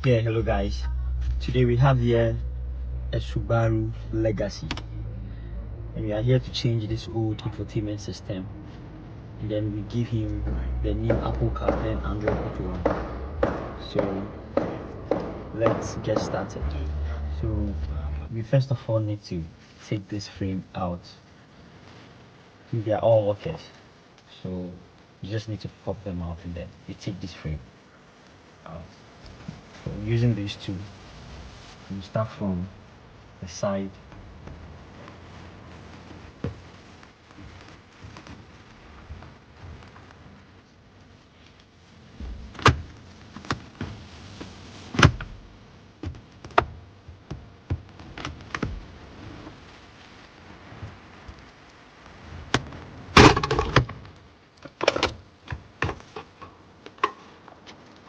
Yeah, hello guys. Today we have here a Subaru Legacy, and we are here to change this old infotainment system, and then we give him the new Apple CarPlay and Android Auto one. So let's get started. So we first of all need to take this frame out. They are all lockers, so you just need to pop them out, and then you take this frame out. So using these two, you start from the side.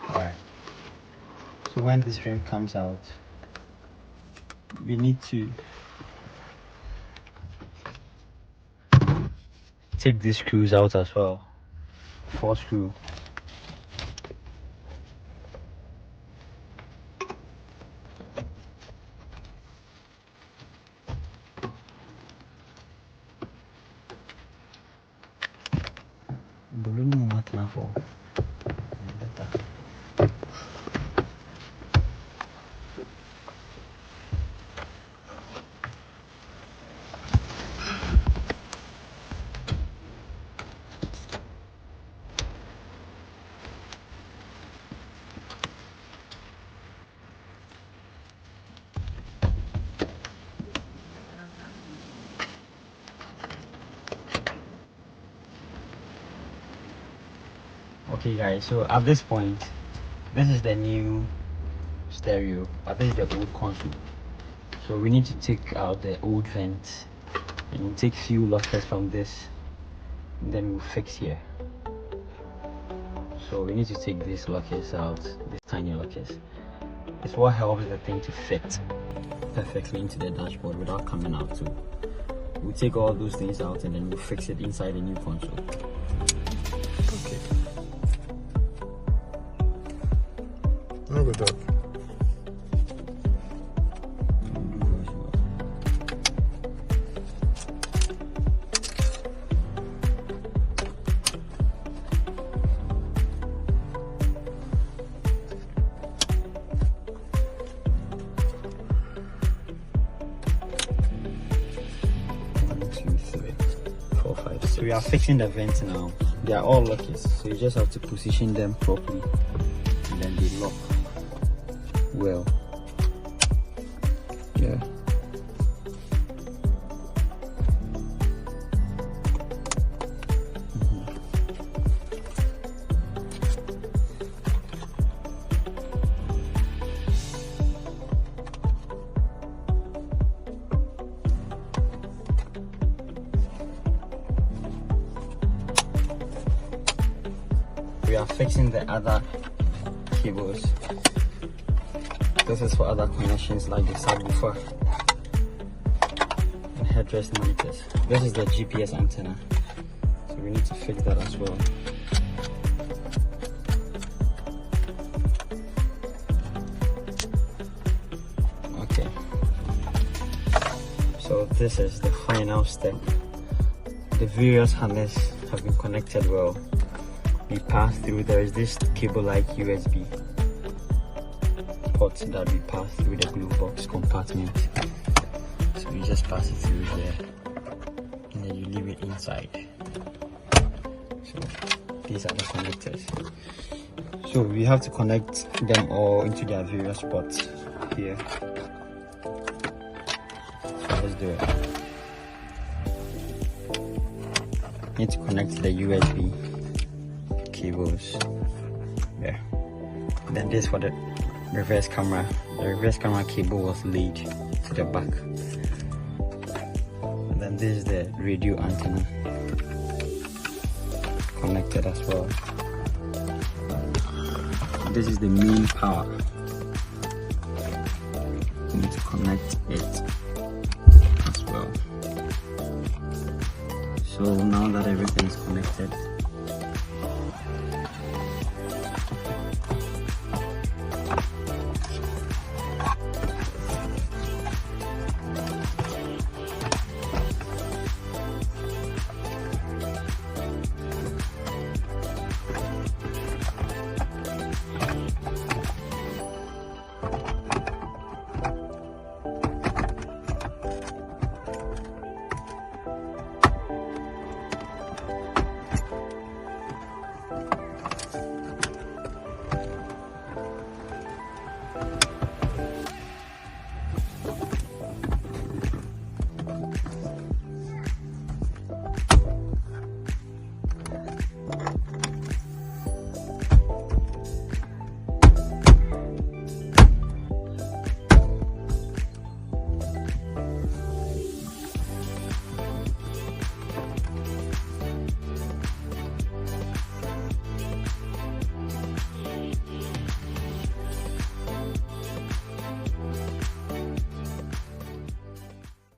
Alright. So when this frame comes out, we need to take these screws out as well. 4 screws. Balloon not enough for. Okay guys, so at this point, this is the new stereo, but this is the old console. So we need to take out the old vent, and we'll take few lockers from this, and then we'll fix here. So we need to take these lockers out, these tiny lockers. It's what helps the thing to fit perfectly into the dashboard without coming out too. We'll take all those things out, and then we'll fix it inside the new console. Okay. No good talk. So we are fixing the vents now. They are all lockers, so you just have to position them properly, and then they lock well. Yeah. We are fixing the other cables. This is for other connections like the subwoofer and headrest monitors. This is the GPS antenna, so we need to fix that as well. Okay, so this is the final step. The various harness have been connected well. We pass through, there is this cable like USB port that we pass through the glue box compartment. So you just pass it through there, and then you leave it inside. So these are the connectors. So we have to connect them all into their various spots here. So let's do it. Need to connect the USB cables there. And then this for the reverse camera. The reverse camera cable was laid to the back. And then this is the radio antenna connected as well. And this is the main power. You need to connect it as well. So now that everything is connected,